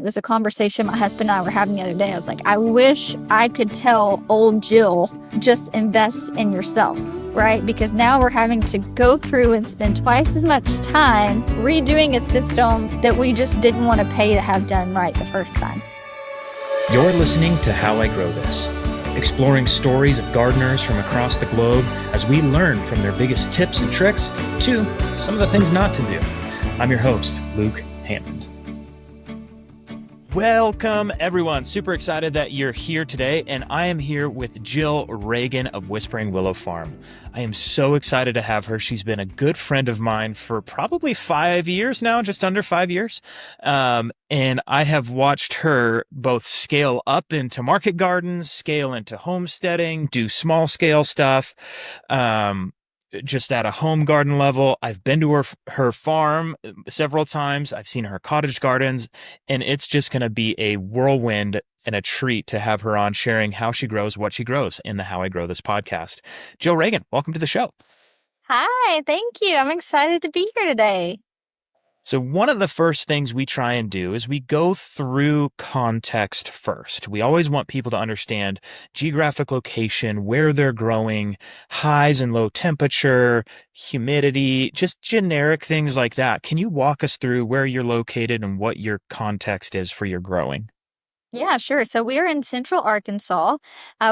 It was a conversation my husband and I were having the other day. I was like, I wish I could tell old Jill, just invest in yourself, right? Because now we're having to go through and spend twice as much time redoing a system that we just didn't want to pay to have done right the first time. You're listening to How I Grow This, exploring stories of gardeners from across the globe as we learn from their biggest tips and tricks to some of the things not to do. I'm your host, Luke Hammond. Welcome, everyone. Super excited that you're here today, and I am here with Jill Ragan of Whispering Willow Farm. I am so excited to have her. She's been a good friend of mine for probably 5 years now, just under 5 years. And I have watched her both scale up into market gardens, scale into homesteading, do small scale stuff. Just at a home garden level. I've been to her farm several times. I've seen her cottage gardens, and it's just going to be a whirlwind and a treat to have her on sharing how she grows what she grows in the How I Grow This podcast. Jill Ragan, welcome to the show. Hi, thank you. I'm excited to be here today. So one of the first things we try and do is we go through context first. We always want people to understand geographic location, where they're growing, highs and low temperature, humidity, just generic things like that. Can you walk us through where you're located and what your context is for your growing? Yeah, sure. So we are in Central Arkansas.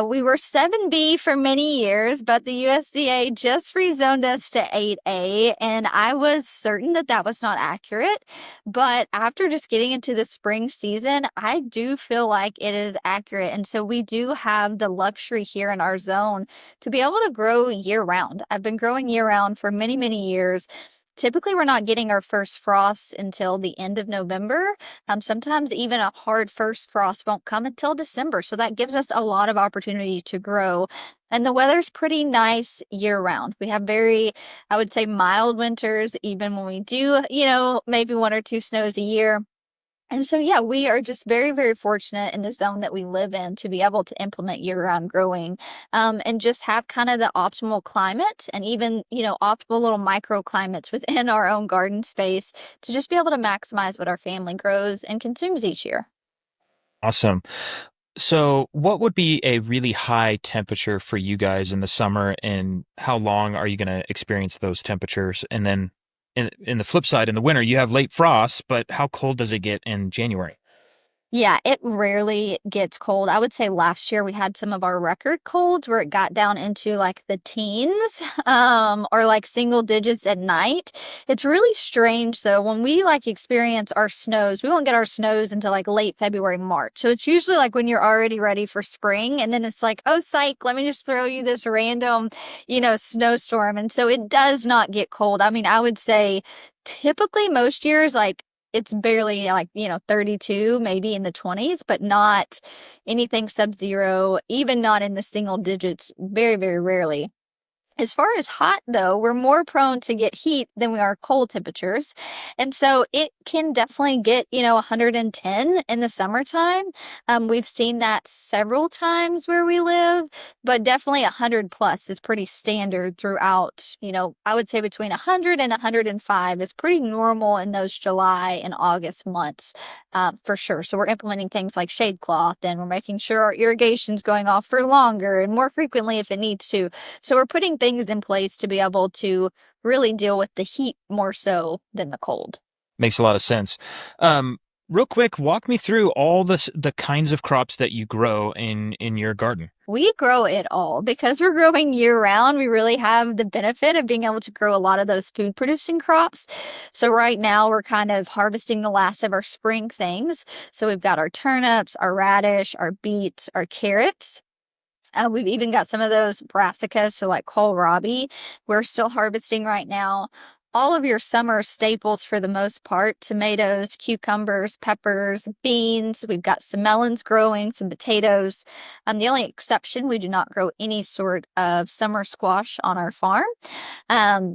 We were 7B for many years, but the USDA just rezoned us to 8A, and I was certain that that was not accurate. But after just getting into the spring season, I do feel like it is accurate. And so we do have the luxury here in our zone to be able to grow year round. I've been growing year round for many, many years. Typically, we're not getting our first frost until the end of November. Sometimes even a hard first frost won't come until December. So that gives us a lot of opportunity to grow. And the weather's pretty nice year round. We have very, I would say, mild winters, even when we do, maybe 1 or 2 snows a year. And so, yeah, we are just very, very fortunate in the zone that we live in to be able to implement year-round growing and just have kind of the optimal climate and even, optimal little microclimates within our own garden space to just be able to maximize what our family grows and consumes each year. Awesome. So what would be a really high temperature for you guys in the summer, and how long are you going to experience those temperatures? And then in the flip side, in the winter, you have late frosts, but how cold does it get in January? Yeah, it rarely gets cold. I would say last year we had some of our record colds where it got down into like the teens, or like single digits at night. It's really strange though. When we experience our snows, we won't get our snows until like late February, March. So it's usually like when you're already ready for spring, and then it's like, oh, psych, let me just throw you this random, snowstorm. And so it does not get cold. I mean, I would say typically most years, it's barely 32, maybe in the 20s, but not anything sub-zero, even not in the single digits, very, very rarely. As far as hot, though, we're more prone to get heat than we are cold temperatures. And so it can definitely get, 110 in the summertime. We've seen that several times where we live, but definitely 100 plus is pretty standard throughout, I would say between 100 and 105 is pretty normal in those July and August months, for sure. So we're implementing things like shade cloth, and we're making sure our irrigation's going off for longer and more frequently if it needs to. So we're putting things in place to be able to really deal with the heat more so than the cold. Makes a lot of sense. Real quick, walk me through all the kinds of crops that you grow in your garden. We grow it all. Because we're growing year round, we really have the benefit of being able to grow a lot of those food producing crops. So right now we're kind of harvesting the last of our spring things. So we've got our turnips, our radish, our beets, our carrots. We've even got some of those brassicas, so like kohlrabi, we're still harvesting right now. All of your summer staples for the most part, tomatoes, cucumbers, peppers, beans. We've got some melons growing, some potatoes. The only exception, we do not grow any sort of summer squash on our farm.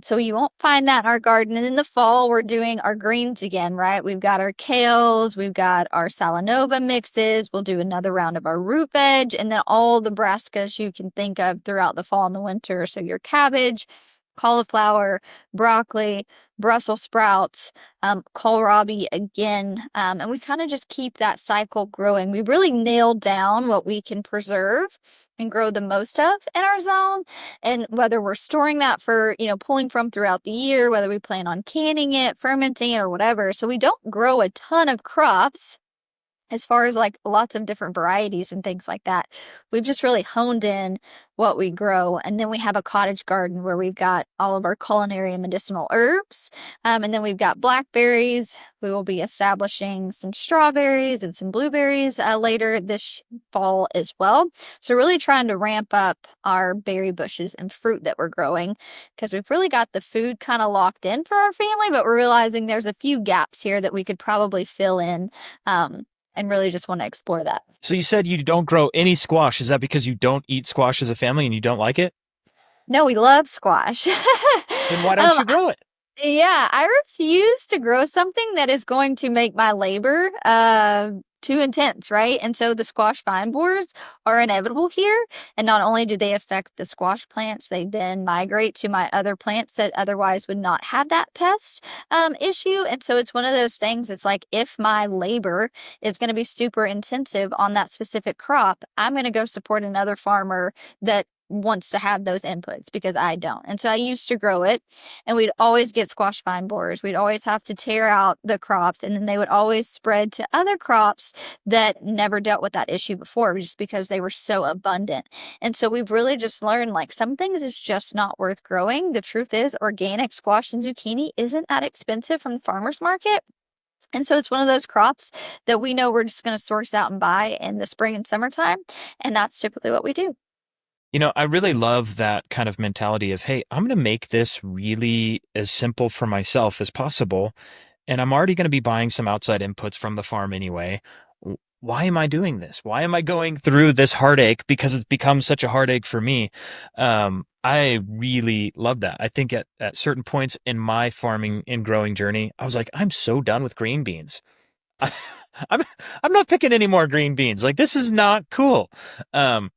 So you won't find that in our garden. And in the fall, we're doing our greens again, right? We've got our kales, we've got our salanova mixes. We'll do another round of our root veg, and then all the brassicas you can think of throughout the fall and the winter. So your cabbage, cauliflower, broccoli, Brussels sprouts, kohlrabi again. And we kind of just keep that cycle growing. We really nailed down what we can preserve and grow the most of in our zone. And whether we're storing that for, pulling from throughout the year, whether we plan on canning it, fermenting it, or whatever. So we don't grow a ton of crops as far as like lots of different varieties and things like that. We've just really honed in what we grow. And then we have a cottage garden where we've got all of our culinary and medicinal herbs. And then we've got blackberries. We will be establishing some strawberries and some blueberries later this fall as well. So really trying to ramp up our berry bushes and fruit that we're growing, because we've really got the food kind of locked in for our family, but we're realizing there's a few gaps here that we could probably fill in. And really just want to explore that. So you said you don't grow any squash. Is that because you don't eat squash as a family and you don't like it? No, we love squash. Then why don't um, you grow it? yeah, I refuse to grow something that is going to make my labor too intense, right? And so the squash vine borers are inevitable here. And not only do they affect the squash plants, they then migrate to my other plants that otherwise would not have that pest issue. And so it's one of those things, it's like if my labor is going to be super intensive on that specific crop, I'm going to go support another farmer that wants to have those inputs because I don't. And so I used to grow it, and we'd always get squash vine borers. We'd always have to tear out the crops, and then they would always spread to other crops that never dealt with that issue before, just because they were so abundant. And so we've really just learned like some things is just not worth growing. The truth is, organic squash and zucchini isn't that expensive from the farmer's market. And so it's one of those crops that we know we're just going to source out and buy in the spring and summertime. And that's typically what we do. I really love that kind of mentality of, hey, I'm going to make this really as simple for myself as possible. And I'm already going to be buying some outside inputs from the farm anyway. Why am I doing this? Why am I going through this heartache? Because it's become such a heartache for me. I really love that. I think at certain points in my farming and growing journey, I was like, I'm so done with green beans. I'm I'm not picking any more green beans. Like this is not cool. Um,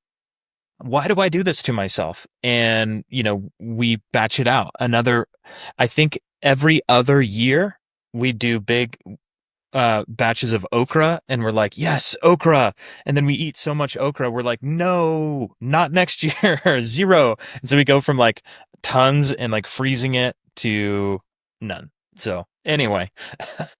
why do I do this to myself? And, we batch it out. I think every other year we do big batches of okra and we're like, yes, okra. And then we eat so much okra. We're like, no, not next year, zero. And so we go from like tons and like freezing it to none. So anyway.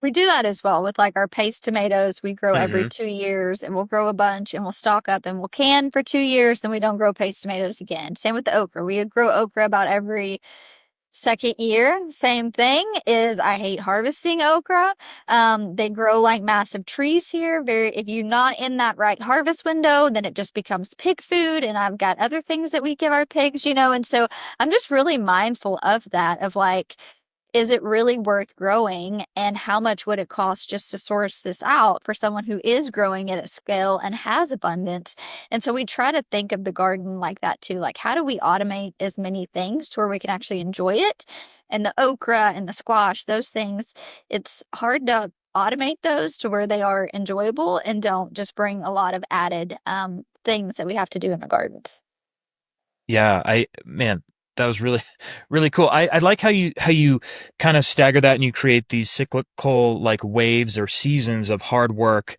We do that as well with like our paste tomatoes. We grow every Hmm. 2 years, and we'll grow a bunch and we'll stock up and we'll can for 2 years. Then we don't grow paste tomatoes again. Same with the okra. We grow okra about every second year. Same thing is I hate harvesting okra. They grow like massive trees here. If you're not in that right harvest window, then it just becomes pig food. And I've got other things that we give our pigs, and so I'm just really mindful of that, of like, is it really worth growing, and how much would it cost just to source this out for someone who is growing it at scale and has abundance? And so we try to think of the garden like that too. Like, how do we automate as many things to where we can actually enjoy it? And the okra and the squash, those things, it's hard to automate those to where they are enjoyable and don't just bring a lot of added things that we have to do in the gardens. Yeah, man, that was really, really cool. I like how you kind of stagger that and you create these cyclical like waves or seasons of hard work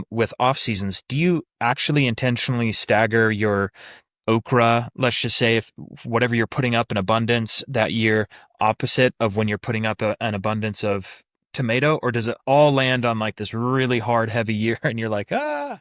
with off seasons. Do you actually intentionally stagger your okra, let's just say if whatever you're putting up in abundance that year, opposite of when you're putting up an abundance of tomato, or does it all land on like this really hard, heavy year and you're like, ah?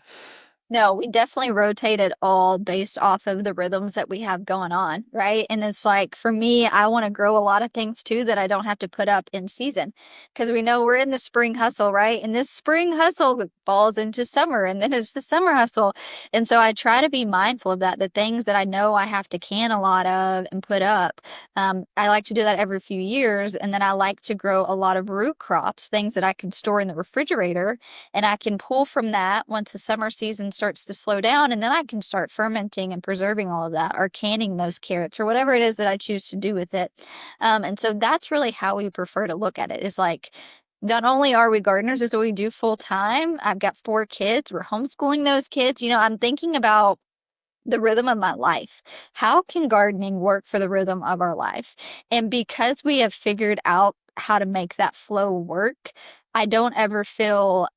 No, we definitely rotate it all based off of the rhythms that we have going on, right? And it's like for me, I want to grow a lot of things too that I don't have to put up in season, because we know we're in the spring hustle, right? And this spring hustle falls into summer, and then it's the summer hustle. And so I try to be mindful of that, the things that I know I have to can a lot of and put up. I like to do that every few years. And then I like to grow a lot of root crops, things that I can store in the refrigerator, and I can pull from that once the summer season starts to slow down, and then I can start fermenting and preserving all of that, or canning those carrots, or whatever it is that I choose to do with it. And so that's really how we prefer to look at it, is like, not only are we gardeners, is what we do full time. I've got 4 kids. We're homeschooling those kids. I'm thinking about the rhythm of my life. How can gardening work for the rhythm of our life? And because we have figured out how to make that flow work, I don't ever feel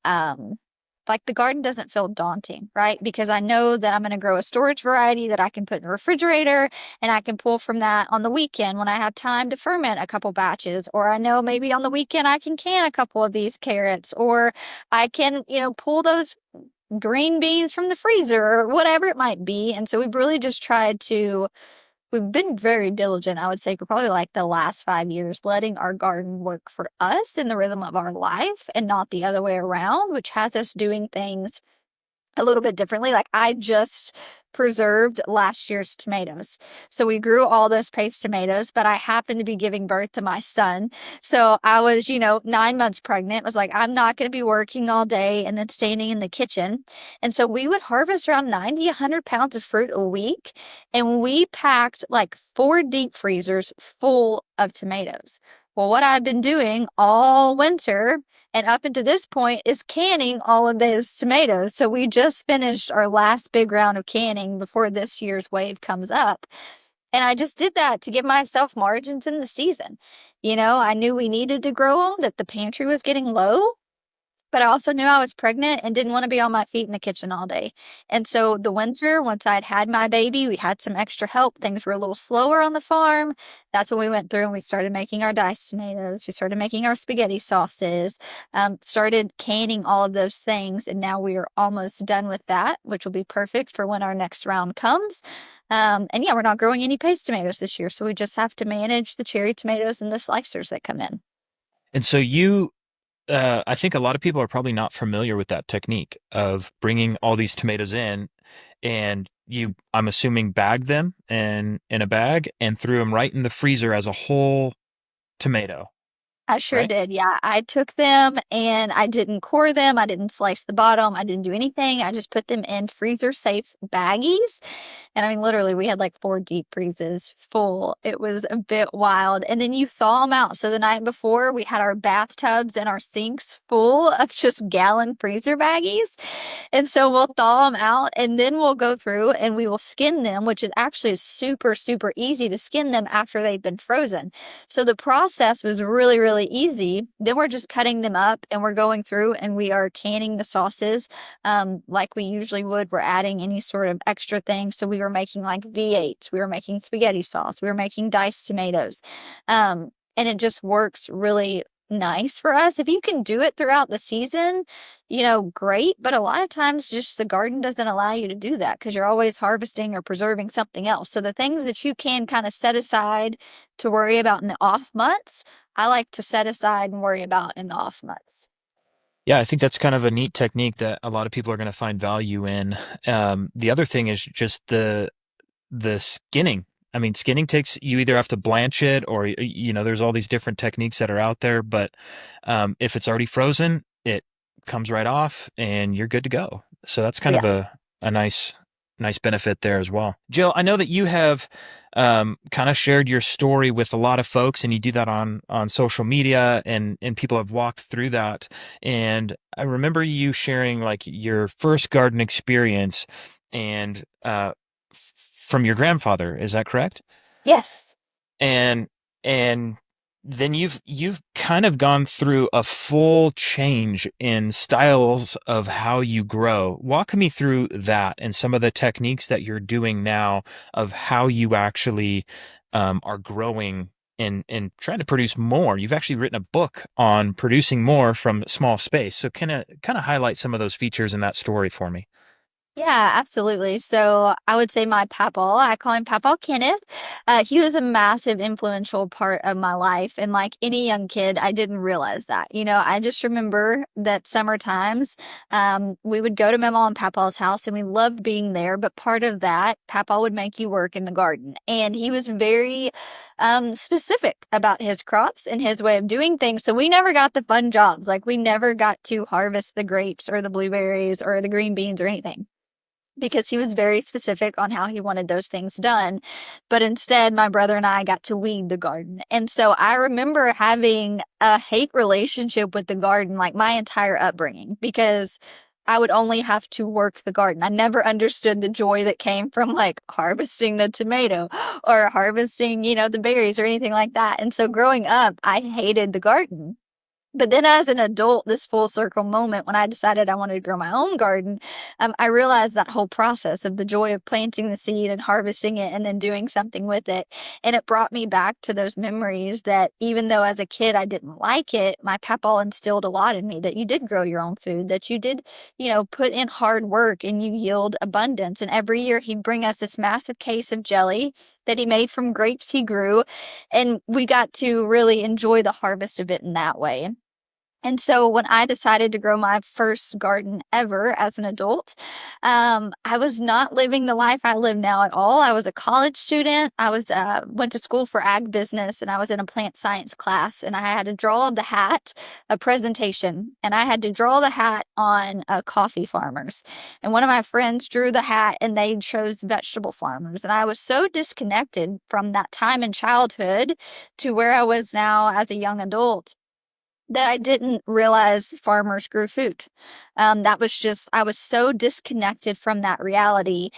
like the garden doesn't feel daunting, right? Because I know that I'm going to grow a storage variety that I can put in the refrigerator and I can pull from that on the weekend when I have time to ferment a couple batches. Or I know maybe on the weekend I can can a couple of these carrots, or I can, pull those green beans from the freezer or whatever it might be. And so we've really just we've been very diligent, I would say, for probably like the last 5 years, letting our garden work for us in the rhythm of our life and not the other way around, which has us doing things a little bit differently. Like I just preserved last year's tomatoes. So we grew all those paste tomatoes, but I happened to be giving birth to my son. So I was, 9 months pregnant, was like, I'm not going to be working all day and then standing in the kitchen. And so we would harvest around 90, 100 pounds of fruit a week. And we packed like 4 deep freezers full of tomatoes. Well, what I've been doing all winter and up until this point is canning all of those tomatoes. So we just finished our last big round of canning before this year's wave comes up. And I just did that to give myself margins in the season. I knew we needed to grow them, that the pantry was getting low. But I also knew I was pregnant and didn't want to be on my feet in the kitchen all day. And so the winter, once I'd had my baby, we had some extra help. Things were a little slower on the farm. That's when we went through and we started making our diced tomatoes. We started making our spaghetti sauces, started canning all of those things. And now we are almost done with that, which will be perfect for when our next round comes. And yeah, we're not growing any paste tomatoes this year. So we just have to manage the cherry tomatoes and the slicers that come in. And so I think a lot of people are probably not familiar with that technique of bringing all these tomatoes in, and I'm assuming, bagged them in a bag and threw them right in the freezer as a whole tomato, I sure right? did. Yeah. I took them and I didn't core them. I didn't slice the bottom. I didn't do anything. I just put them in freezer safe baggies. And I mean, literally, we had like 4 deep freezes full. It was a bit wild. And then you thaw them out. So the night before, we had our bathtubs and our sinks full of just gallon freezer baggies. And so we'll thaw them out and then we'll go through and we will skin them, which is actually super, super easy to skin them after they've been frozen. So the process was really, really easy. Then we're just cutting them up and we're going through and we are canning the sauces like we usually would. We're adding any sort of extra thing. So we were making like V8s, we were making spaghetti sauce, we were making diced tomatoes. And it just works really nice for us. If you can do it throughout the season, great. But a lot of times just the garden doesn't allow you to do that because you're always harvesting or preserving something else. So the things that you can kind of set aside to worry about in the off months, I like to set aside and worry about in the off months. Yeah, I think that's kind of a neat technique that a lot of people are going to find value in. The other thing is just the skinning. I mean, skinning takes, you either have to blanch it or, there's all these different techniques that are out there. But if it's already frozen, it comes right off and you're good to go. So that's Oh, kind of yeah. a nice benefit there as well. Jill, I know that you have kind of shared your story with a lot of folks, and you do that on social media, and people have walked through that. And I remember you sharing like your first garden experience, and from your grandfather. Is that correct? Yes. And and then you've kind of gone through a full change in styles of how you grow. Walk me through that and some of the techniques that you're doing now of how you actually are growing and trying to produce more. You've actually written a book on producing more from small space. So kind of highlight some of those features in that story for me. Yeah, absolutely. So I would say my papa, I call him Papa Kenneth. He was a massive influential part of my life. And like any young kid, I didn't realize that. I just remember that summer times, we would go to my mom and papa's house and we loved being there. But part of that, papa would make you work in the garden. And he was very specific about his crops and his way of doing things. So we never got the fun jobs. Like we never got to harvest the grapes or the blueberries or the green beans or anything because he was very specific on how he wanted those things done. But instead, my brother and I got to weed the garden. And so I remember having a hate relationship with the garden like my entire upbringing because I would only have to work the garden. I never understood the joy that came from like harvesting the tomato or harvesting, the berries or anything like that. And so growing up, I hated the garden. But then as an adult, this full circle moment when I decided I wanted to grow my own garden, I realized that whole process of the joy of planting the seed and harvesting it and then doing something with it. And it brought me back to those memories that even though as a kid I didn't like it, my papa instilled a lot in me that you did grow your own food, that you did, put in hard work and you yield abundance. And every year he'd bring us this massive case of jelly that he made from grapes he grew. And we got to really enjoy the harvest of it in that way. And so when I decided to grow my first garden ever as an adult, I was not living the life I live now at all. I was a college student. I was went to school for ag business, and I was in a plant science class. And I had to draw the hat, a presentation, and I had to draw the hat on coffee farmers. And one of my friends drew the hat, and they chose vegetable farmers. And I was so disconnected from that time in childhood to where I was now as a young adult that I didn't realize farmers grew food. That was just, I was so disconnected from that reality.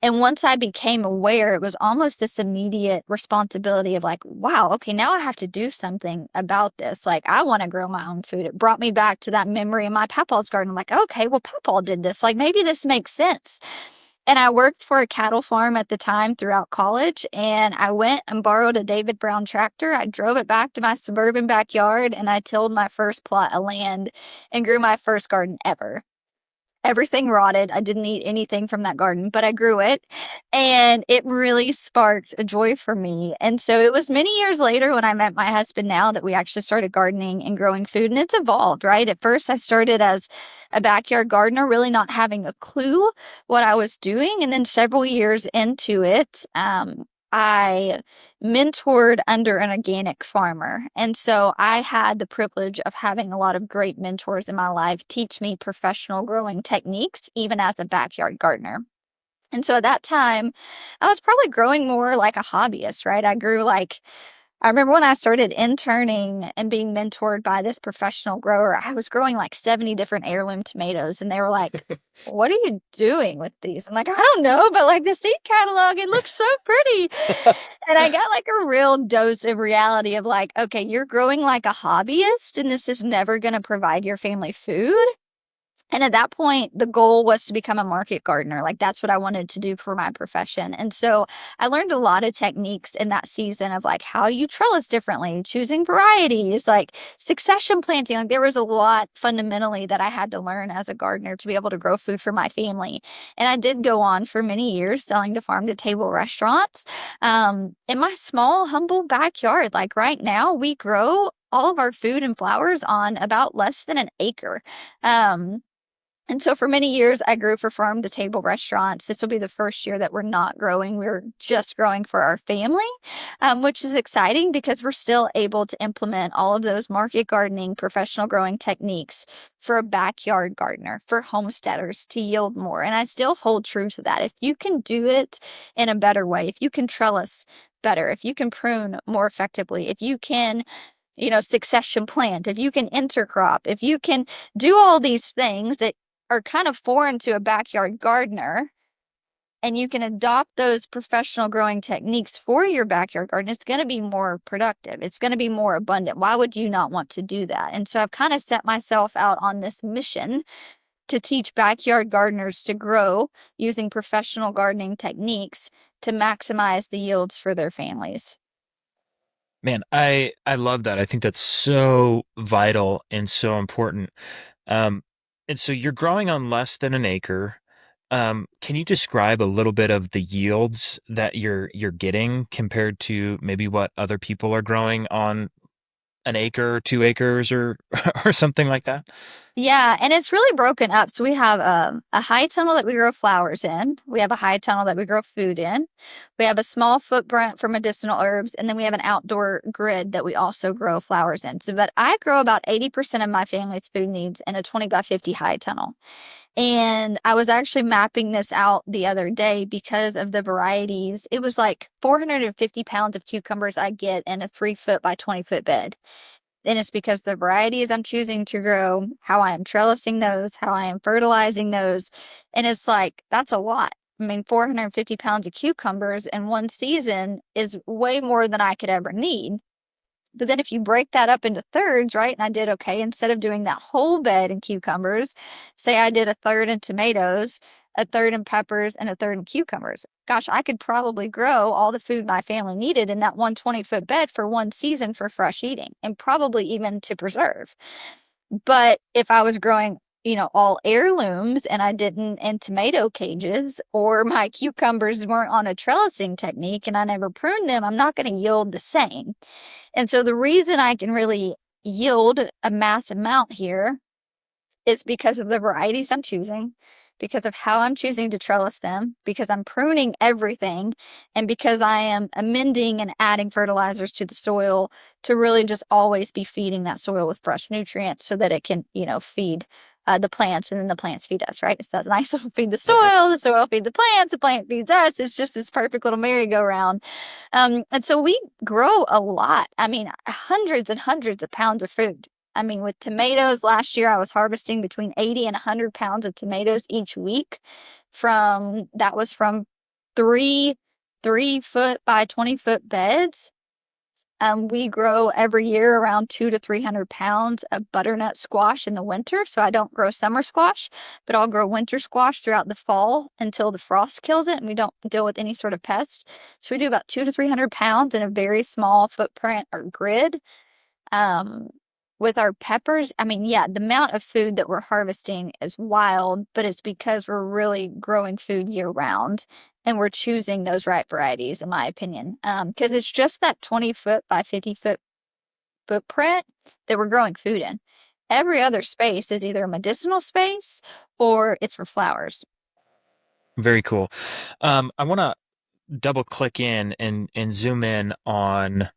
And once I became aware, it was almost this immediate responsibility of like, wow, okay, now I have to do something about this. Like, I want to grow my own food. It brought me back to that memory in my papa's garden. Like, okay, well, papa did this. Like, maybe this makes sense. And I worked for a cattle farm at the time throughout college, and I went and borrowed a David Brown tractor. I drove it back to my suburban backyard, and I tilled my first plot of land and grew my first garden ever. Everything rotted. I didn't eat anything from that garden, but I grew it, and it really sparked a joy for me. And so it was many years later when I met my husband now that we actually started gardening and growing food, and it's evolved, right? At first, I started as a backyard gardener, really not having a clue what I was doing. And then several years into it, I mentored under an organic farmer. And so I had the privilege of having a lot of great mentors in my life teach me professional growing techniques, even as a backyard gardener. And so at that time, I was probably growing more like a hobbyist, right? I remember when I started interning and being mentored by this professional grower, I was growing like 70 different heirloom tomatoes. And they were like, what are you doing with these? I'm like, I don't know, but like the seed catalog, it looks so pretty. And I got like a real dose of reality of like, okay, you're growing like a hobbyist and this is never going to provide your family food. And at that point, the goal was to become a market gardener. Like that's what I wanted to do for my profession. And so I learned a lot of techniques in that season of like how you trellis differently, choosing varieties, like succession planting. Like there was a lot fundamentally that I had to learn as a gardener to be able to grow food for my family. And I did go on for many years selling to farm to table restaurants in my small, humble backyard. Like right now, we grow all of our food and flowers on about less than an acre. Um, and so for many years, I grew for farm to table restaurants. This will be the first year that we're not growing. We're just growing for our family, which is exciting because we're still able to implement all of those market gardening, professional growing techniques for a backyard gardener, for homesteaders to yield more. And I still hold true to that. If you can do it in a better way, if you can trellis better, if you can prune more effectively, if you can succession plant, if you can intercrop, if you can do all these things that are kind of foreign to a backyard gardener, and you can adopt those professional growing techniques for your backyard garden, it's going to be more productive. It's going to be more abundant. Why would you not want to do that? And so I've kind of set myself out on this mission to teach backyard gardeners to grow using professional gardening techniques to maximize the yields for their families. Man, I love that. I think that's so vital and so important. Um, and so you're growing on less than an acre. Can you describe a little bit of the yields that you're getting compared to maybe what other people are growing on an acre, 2 acres, or or something like that? Yeah, and it's really broken up. So we have a high tunnel that we grow flowers in. We have a high tunnel that we grow food in. We have a small footprint for medicinal herbs, and then we have an outdoor grid that we also grow flowers in. So, but I grow about 80% of my family's food needs in a 20 by 50 high tunnel. And I was actually mapping this out the other day because of the varieties. It was like 450 pounds of cucumbers I get in a 3 foot by 20 foot bed. And it's because the varieties I'm choosing to grow, how I am trellising those, how I am fertilizing those. And it's like, that's a lot. I mean, 450 pounds of cucumbers in one season is way more than I could ever need. But then if you break that up into thirds, right? And I did okay, instead of doing that whole bed in cucumbers, say I did a third in tomatoes, a third in peppers, and a third in cucumbers. Gosh, I could probably grow all the food my family needed in that 120-foot bed for one season for fresh eating and probably even to preserve. But if I was growing, all heirlooms and I didn't in tomato cages, or my cucumbers weren't on a trellising technique and I never pruned them, I'm not going to yield the same. And so the reason I can really yield a mass amount here is because of the varieties I'm choosing, because of how I'm choosing to trellis them, because I'm pruning everything, and because I am amending and adding fertilizers to the soil to really just always be feeding that soil with fresh nutrients so that it can, feed the plants, and then the plants feed us, right? It's that nice little feed the soil feed the plants, the plant feeds us. It's just this perfect little merry-go-round. And so we grow a lot. I mean, hundreds and hundreds of pounds of food. I mean, with tomatoes, last year I was harvesting between 80 and 100 pounds of tomatoes each week. That was from three 3-foot by 20-foot beds. We grow every year around 200 to 300 pounds of butternut squash in the winter. So I don't grow summer squash, but I'll grow winter squash throughout the fall until the frost kills it and we don't deal with any sort of pest. So we do about 200 to 300 pounds in a very small footprint or grid. Um, with our peppers, I mean, yeah, the amount of food that we're harvesting is wild, but it's because we're really growing food year round and we're choosing those right varieties, in my opinion. Because it's just that 20-foot by 50-foot footprint that we're growing food in. Every other space is either a medicinal space or it's for flowers. Very cool. I want to double click in and zoom in on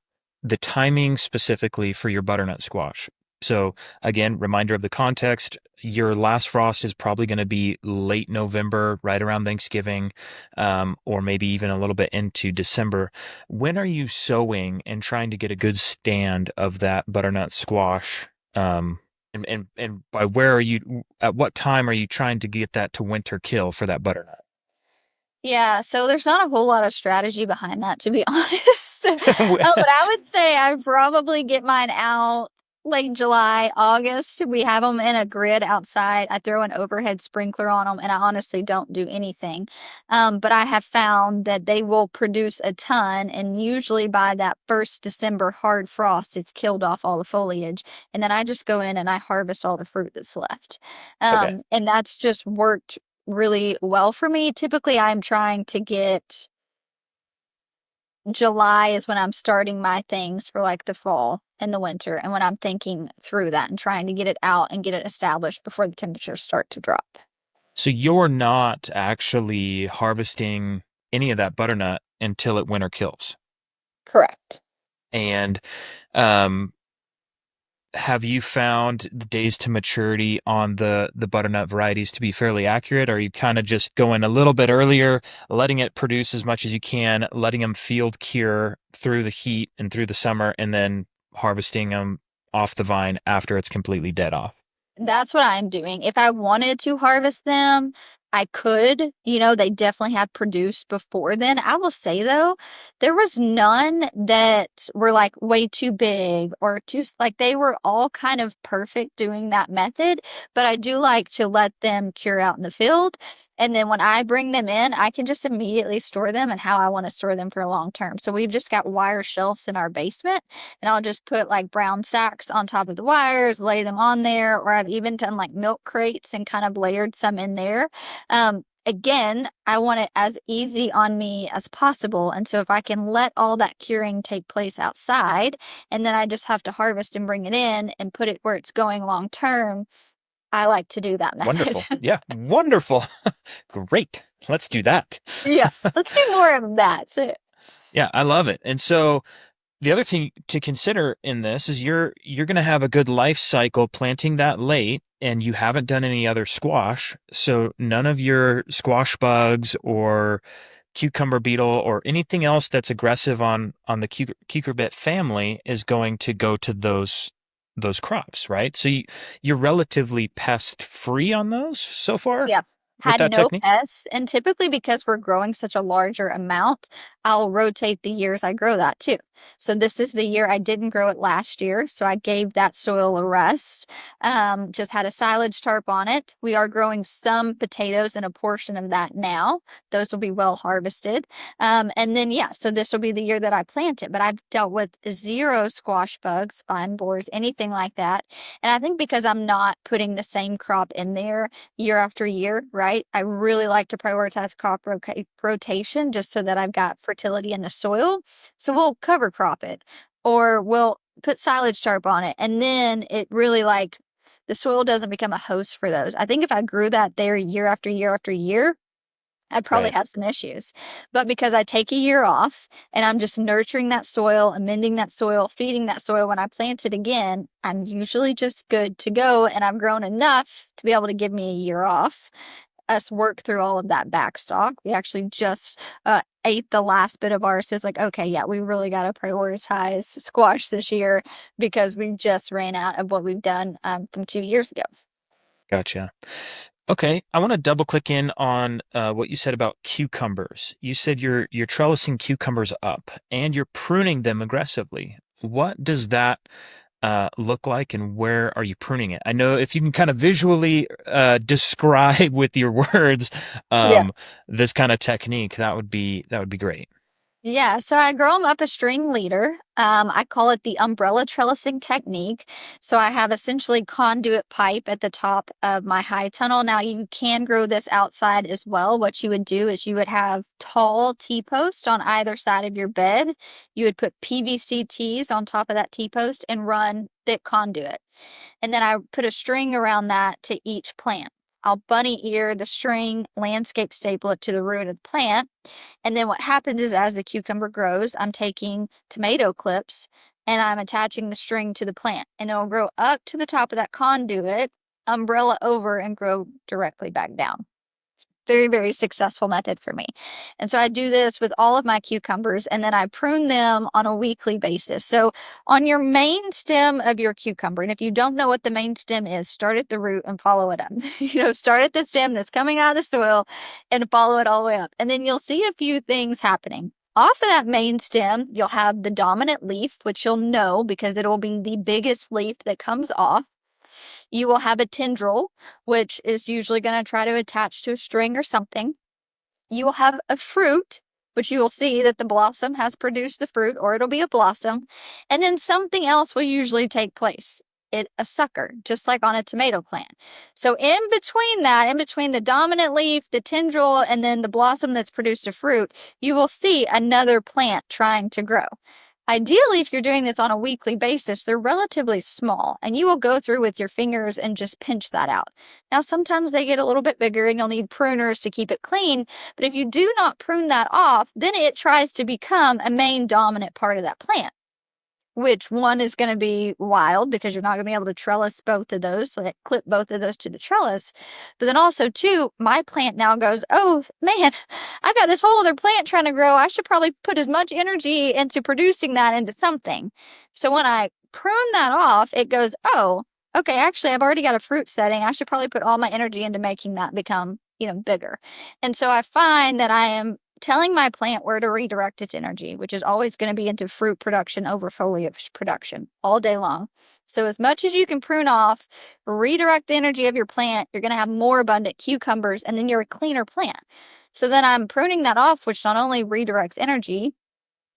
the timing specifically for your butternut squash. So again, reminder of the context, your last frost is probably going to be late November, right around Thanksgiving, or maybe even a little bit into December. When are you sowing and trying to get a good stand of that butternut squash? And by where are you, at what time are you trying to get that to winter kill for that butternut? Yeah, so there's not a whole lot of strategy behind that, to be honest. But I would say I probably get mine out late July, August. We have them in a grid outside. I throw an overhead sprinkler on them, and I honestly don't do anything. But I have found that they will produce a ton, and usually by that first December hard frost, it's killed off all the foliage. And then I just go in and I harvest all the fruit that's left. Okay. And that's just worked really well for me. Typically, I'm trying to get July is when I'm starting my things for like the fall and the winter, and when I'm thinking through that and trying to get it out and get it established before the temperatures start to drop. So you're not actually harvesting any of that butternut until it winter kills. Correct. And um, have you found the days to maturity on the butternut varieties to be fairly accurate? Or are you kind of just going a little bit earlier, letting it produce as much as you can, letting them field cure through the heat and through the summer, and then harvesting them off the vine after it's completely dead off? That's what I'm doing. If I wanted to harvest them, I could. They definitely have produced before then. I will say though, there was none that were like way too big or too, like they were all kind of perfect doing that method. But I do like to let them cure out in the field. And then when I bring them in, I can just immediately store them and how I want to store them for long term. So we've just got wire shelves in our basement, and I'll just put like brown sacks on top of the wires, lay them on there, or I've even done like milk crates and kind of layered some in there. Again, I want it as easy on me as possible. And so if I can let all that curing take place outside, and then I just have to harvest and bring it in and put it where it's going long term, I like to do that method. Wonderful. Yeah, wonderful. Great. Let's do that. Yeah, let's do more of that. So, Yeah, I love it. And so the other thing to consider in this is you're going to have a good life cycle planting that late, and you haven't done any other squash, so none of your squash bugs or cucumber beetle or anything else that's aggressive on the cucurbit family is going to go to those those crops, right? So you're relatively pest free on those so far Yeah. with Had that no technique. pests. And typically, because we're growing such a larger amount, I'll rotate the years I grow that too. So this is the year I didn't grow it last year. So I gave that soil a rest. Just had a silage tarp on it. We are growing some potatoes and a portion of that now. Those will be well harvested. And then, yeah, so this will be the year that I plant it. But I've dealt with zero squash bugs, vine borers, anything like that. And I think because I'm not putting the same crop in there year after year, right? I really like to prioritize crop rotation just so that I've got fertility in the soil. So we'll cover crop it or we'll put silage tarp on it. And then it really like the soil doesn't become a host for those. I think if I grew that there year after year after year, I'd probably Right. have some issues. But because I take a year off and I'm just nurturing that soil, amending that soil, feeding that soil when I plant it again, I'm usually just good to go. And I've grown enough to be able to give me a year off, us work through all of that backstock. We actually just ate the last bit of ours. So it's like, okay, yeah, we really got to prioritize squash this year because we just ran out of what we've done from 2 years ago. Gotcha. Okay, I want to double click in on what you said about cucumbers. You said you're trellising cucumbers up and you're pruning them aggressively. What does that look like, and where are you pruning it? I know if you can kind of visually describe with your words Yeah. this kind of technique, that would be great. Yeah, so I grow them up a string leader. I call it the umbrella trellising technique. So I have essentially conduit pipe at the top of my high tunnel. Now you can grow this outside as well. What you would do is you would have tall T-posts on either side of your bed. You would put PVC T's on top of that T-post and run thick conduit. And then I put a string around that to each plant. I'll bunny ear the string, landscape staple it to the root of the plant. And then what happens is as the cucumber grows, I'm taking tomato clips and I'm attaching the string to the plant. And it'll grow up to the top of that conduit, umbrella over, and grow directly back down. Very, very successful method for me. And so I do this with all of my cucumbers and then I prune them on a weekly basis. So on your main stem of your cucumber, and if you don't know what the main stem is, start at the root and follow it up. Start at the stem that's coming out of the soil and follow it all the way up. And then you'll see a few things happening. Off of that main stem, you'll have the dominant leaf, which you'll know because it'll be the biggest leaf that comes off. You will have a tendril, which is usually going to try to attach to a string or something. You will have a fruit, which you will see that the blossom has produced the fruit, or it'll be a blossom. And then something else will usually take place. A sucker, just like on a tomato plant. So in between that, in between the dominant leaf, the tendril, and then the blossom that's produced a fruit, you will see another plant trying to grow. Ideally, if you're doing this on a weekly basis, they're relatively small and you will go through with your fingers and just pinch that out. Now, sometimes they get a little bit bigger and you'll need pruners to keep it clean. But if you do not prune that off, then it tries to become a main dominant part of that plant, which one is going to be wild because you're not going to be able to trellis both of those, so like clip both of those to the trellis. But then also, too, my plant now goes, oh man, I've got this whole other plant trying to grow. I should probably put as much energy into producing that into something. So when I prune that off, it goes, oh, okay, actually, I've already got a fruit setting. I should probably put all my energy into making that become, bigger. And so I find that I am telling my plant where to redirect its energy, which is always going to be into fruit production over foliage production all day long. So as much as you can prune off, redirect the energy of your plant, you're going to have more abundant cucumbers and then you're a cleaner plant. So then I'm pruning that off, which not only redirects energy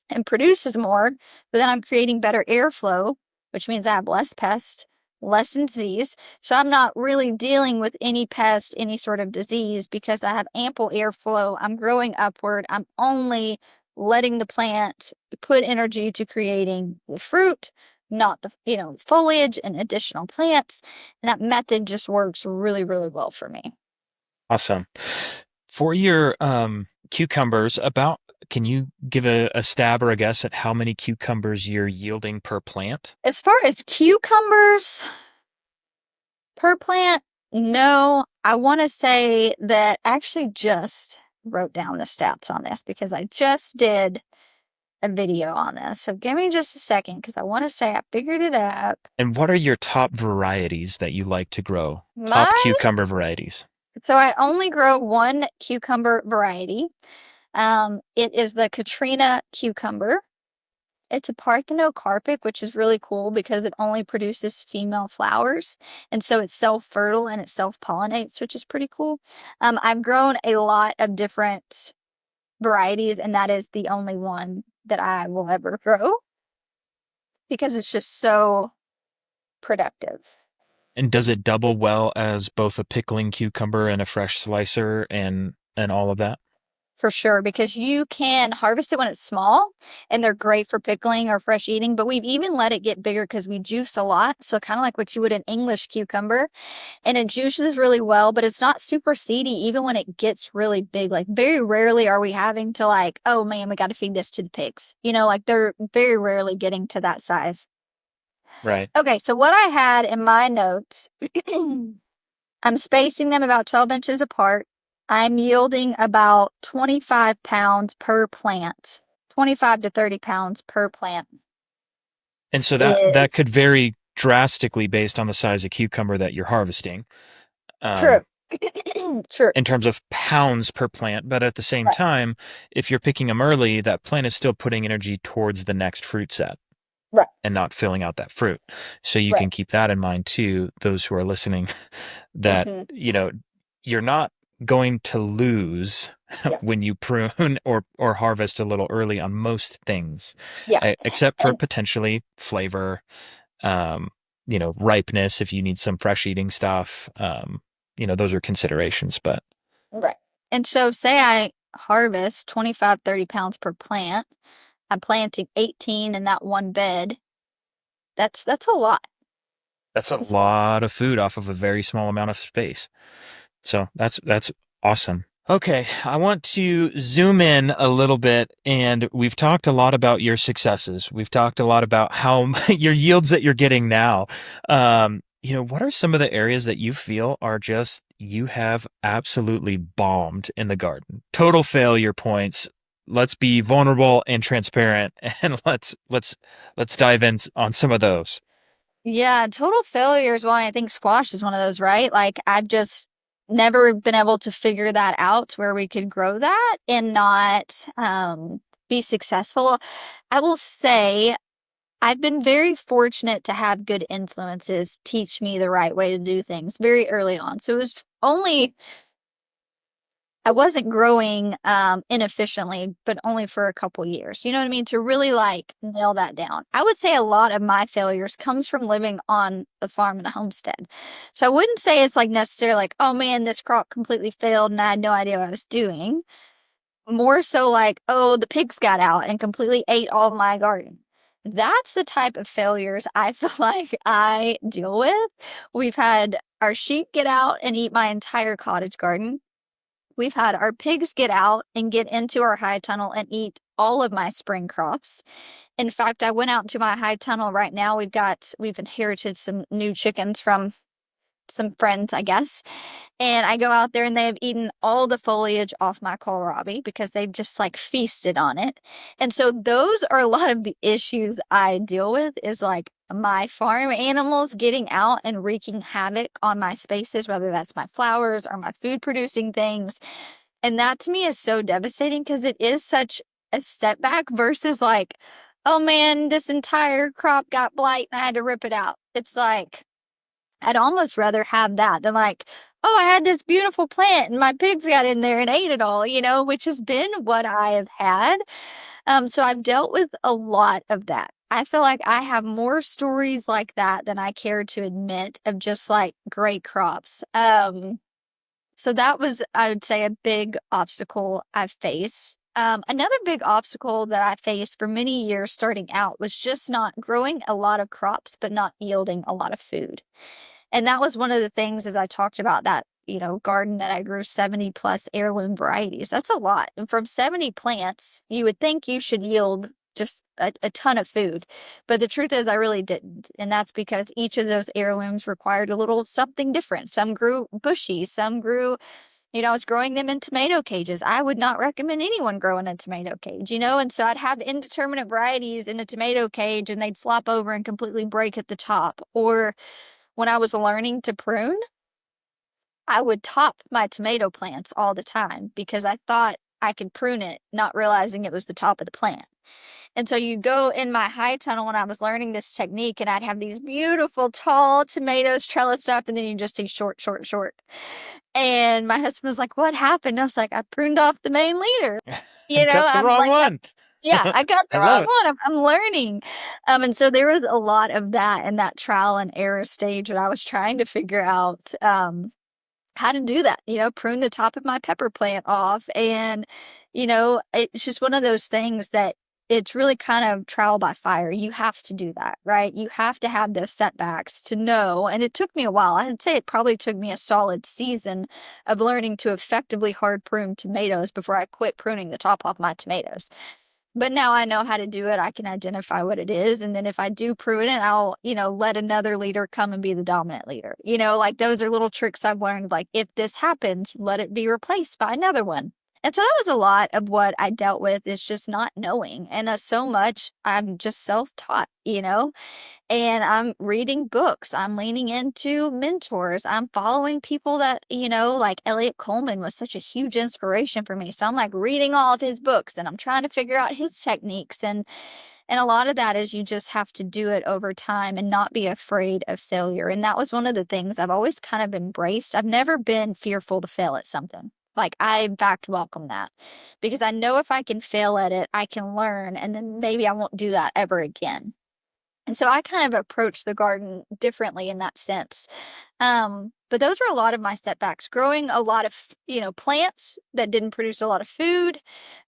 and produces more, but then I'm creating better airflow, which means I have less pests, less disease. So I'm not really dealing with any pest, any sort of disease because I have ample airflow. I'm growing upward. I'm only letting the plant put energy to creating the fruit, not the, foliage and additional plants. And that method just works really, really well for me. Awesome. For your cucumbers, can you give a stab or a guess at how many cucumbers you're yielding per plant? As far as cucumbers, per plant, no. I want to say that I actually just wrote down the stats on this because I just did a video on this. So give me just a second because I want to say I figured it up. And what are your top varieties that you like to grow? Top My cucumber varieties. So I only grow one cucumber variety. It is the Katrina cucumber. It's a parthenocarpic, which is really cool because it only produces female flowers. And so it's self-fertile and it self-pollinates, which is pretty cool. I've grown a lot of different varieties, and that is the only one that I will ever grow because it's just so productive. And does it double well as both a pickling cucumber and a fresh slicer and all of that? For sure, because you can harvest it when it's small and they're great for pickling or fresh eating, but we've even let it get bigger because we juice a lot. So kind of like what you would an English cucumber, and it juices really well, but it's not super seedy even when it gets really big. Like very rarely are we having to like, oh man, we got to feed this to the pigs. Like they're very rarely getting to that size. Right. Okay, so what I had in my notes, I'm spacing them about 12 inches apart. I'm yielding about 25 pounds per plant, 25 to 30 pounds per plant And so that is could vary drastically based on the size of cucumber that you're harvesting, true. um, True. in terms of pounds per plant. But at the same Right. time, if you're picking them early, that plant is still putting energy towards the next fruit set Right. and not filling out that fruit. So you Right. can keep that in mind too, those who are listening, that, Mm-hmm. you're not going to lose Yeah. when you prune or harvest a little early on most things, Yeah. except for And potentially flavor, um, ripeness if you need some fresh eating stuff. Those are considerations, but right. And so say I harvest 25, 30 pounds per plant. I'm planting 18 in that one bed. That's a lot. that's a That's a lot. lot of food off of a very small amount of space. So that's awesome. Okay, I want to zoom in a little bit, and we've talked a lot about your successes. We've talked a lot about how your yields that you're getting now. What are some of the areas that you feel are just you have absolutely bombed in the garden? Total failure points. Let's be vulnerable and transparent, and let's dive in on some of those. Yeah, total failure is why I think squash is one of those, right? Like I've just never been able to figure that out where we could grow that and not be successful. I will say I've been very fortunate to have good influences teach me the right way to do things very early on. So it was only I wasn't growing inefficiently, but only for a couple years. You know what I mean? To really like nail that down. I would say a lot of my failures comes from living on the farm and a homestead. So I wouldn't say it's like necessarily like, oh man, this crop completely failed and I had no idea what I was doing. More so like, oh, the pigs got out and completely ate all of my garden. That's the type of failures I feel like I deal with. We've had our sheep get out and eat my entire cottage garden. We've had our pigs get out and get into our high tunnel and eat all of my spring crops. In fact, I went out to my high tunnel right now. We've inherited some new chickens from some friends, I guess. And I go out there and they have eaten all the foliage off my kohlrabi because they've just like feasted on it. And so those are a lot of the issues I deal with is like my farm animals getting out and wreaking havoc on my spaces, whether that's my flowers or my food producing things. And that to me is so devastating because it is such a step back versus like, oh man, this entire crop got blight and I had to rip it out. It's like, I'd almost rather have that than like, oh, I had this beautiful plant and my pigs got in there and ate it all, which has been what I have had. So I've dealt with a lot of that. I feel like I have more stories like that than I care to admit of just like great crops. So that was, I would say, a big obstacle I've faced. Another big obstacle that I faced for many years starting out was just not growing a lot of crops, but not yielding a lot of food. And that was one of the things as I talked about that, garden that I grew 70 plus heirloom varieties. That's a lot. And from 70 plants, you would think you should yield just a ton of food. But the truth is, I really didn't. And that's because each of those heirlooms required a little something different. Some grew bushy, some grew I was growing them in tomato cages. I would not recommend anyone growing a tomato cage, and so I'd have indeterminate varieties in a tomato cage and they'd flop over and completely break at the top. Or when I was learning to prune, I would top my tomato plants all the time because I thought I could prune it, not realizing it was the top of the plant. And so you'd go in my high tunnel when I was learning this technique, and I'd have these beautiful, tall tomatoes trellised up, and then you just see short, short, short. And my husband was like, "What happened?" I was like, "I pruned off the main leader." Cut the I'm wrong like, one. yeah, I got I the love wrong it. one. I'm learning. And so there was a lot of that in that trial and error stage when I was trying to figure out how to do that, prune the top of my pepper plant off. And, it's just one of those things that it's really kind of trial by fire. You have to do that, right? You have to have those setbacks to know. And it took me a while. I'd say it probably took me a solid season of learning to effectively hard prune tomatoes before I quit pruning the top off my tomatoes. But now I know how to do it. I can identify what it is. And then if I do prune it, I'll, let another leader come and be the dominant leader. Like those are little tricks I've learned. Like if this happens, let it be replaced by another one. And so that was a lot of what I dealt with is just not knowing. And so much I'm just self-taught. And I'm reading books. I'm leaning into mentors. I'm following people that, like Elliot Coleman was such a huge inspiration for me. So I'm like reading all of his books and I'm trying to figure out his techniques. And a lot of that is you just have to do it over time and not be afraid of failure. And that was one of the things I've always kind of embraced. I've never been fearful to fail at something. Like I, in fact, welcome that because I know if I can fail at it, I can learn and then maybe I won't do that ever again. And so I kind of approach the garden differently in that sense. But those were a lot of my setbacks. Growing a lot of, plants that didn't produce a lot of food,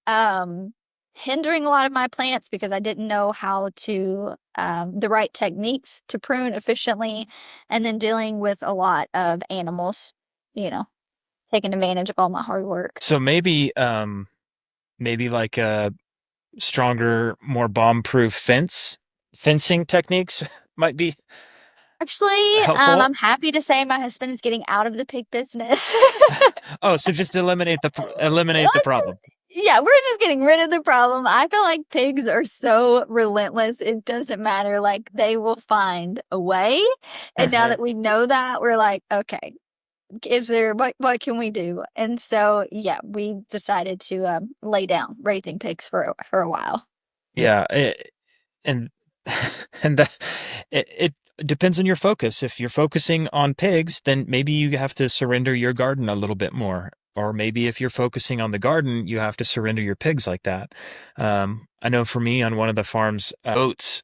um, hindering a lot of my plants because I didn't know how to, the right techniques to prune efficiently, and then dealing with a lot of animals, you know, taking advantage of all my hard work. So maybe like a stronger, more bomb-proof fencing techniques might be Actually, helpful. I'm happy to say my husband is getting out of the pig business. Oh, so just eliminate the problem. Yeah, we're just getting rid of the problem. I feel like pigs are so relentless. It doesn't matter. Like they will find a way. And now that we know that, we're like, okay, is there what can we do? And so, yeah, we decided to lay down raising pigs for a while. Yeah, and and that it depends on your focus. If you're focusing on pigs, then maybe you have to surrender your garden a little bit more. Or maybe if you're focusing on the garden, you have to surrender your pigs like that. I know for me on one of the farms, goats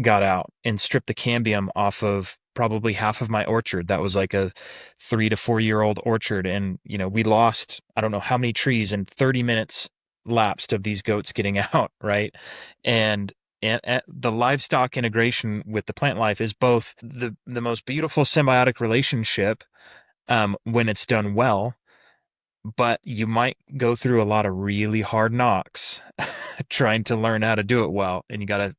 got out and stripped the cambium off of probably half of my orchard. That was like a 3 to 4 year old orchard. And, we lost, I don't know how many trees in 30 minutes lapsed of these goats getting out, right? And and the livestock integration with the plant life is both the most beautiful symbiotic relationship when it's done well, but you might go through a lot of really hard knocks trying to learn how to do it well, and you got to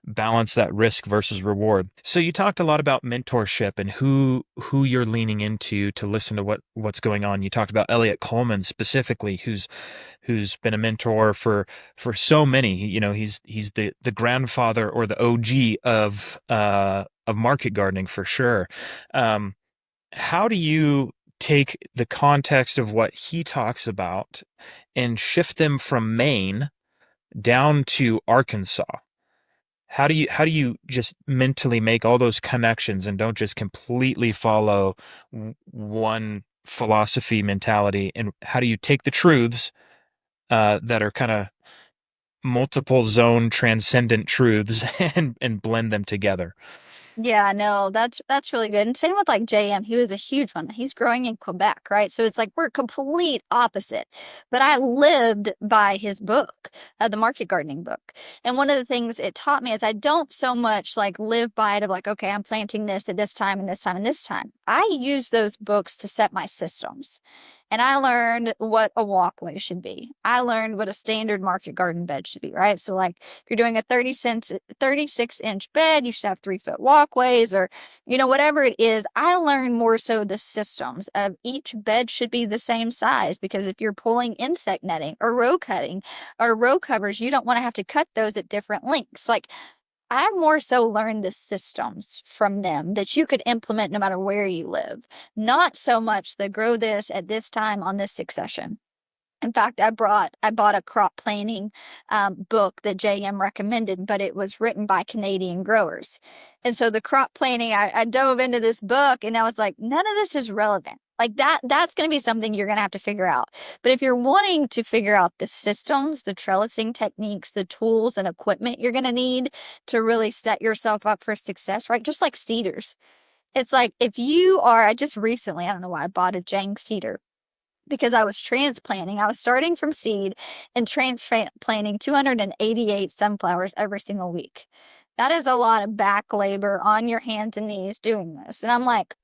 balance that risk versus reward. So you talked a lot about mentorship and who you're leaning into to listen to what's going on. You talked about Elliot Coleman specifically, who's been a mentor for so many. He's the grandfather or the OG of market gardening for sure. How do you take the context of what he talks about and shift them from Maine down to Arkansas? How do you just mentally make all those connections and don't just completely follow one philosophy mentality? And how do you take the truths that are kind of multiple zone transcendent truths and blend them together? Yeah, no, that's really good. And same with like JM, he was a huge one. He's growing in Quebec, right? So it's like we're complete opposite. But I lived by his book, the market gardening book. And one of the things it taught me is I don't so much like live by it of like, okay, I'm planting this at this time and this time and this time. I use those books to set my systems. and I learned what a walkway should be. I learned what a standard market garden bed should be, right? So like if you're doing a 36-inch bed, you should have 3-foot walkways or, whatever it is. I learned more so the systems of each bed should be the same size, because if you're pulling insect netting or row cutting or row covers, you don't want to have to cut those at different lengths. Like I more so learned the systems from them that you could implement no matter where you live, not so much the grow this at this time on this succession. In fact, I bought a crop planning book that JM recommended, but it was written by Canadian growers. And so the crop planning, I dove into this book and I was like, none of this is relevant. Like that's going to be something you're going to have to figure out. But if you're wanting to figure out the systems, the trellising techniques, the tools and equipment you're going to need to really set yourself up for success, right? Just like seeders. It's like if you are, I just recently, I don't know why I bought a Jang seeder because I was transplanting. I was starting from seed and transplanting 288 sunflowers every single week. That is a lot of back labor on your hands and knees doing this. And I'm like,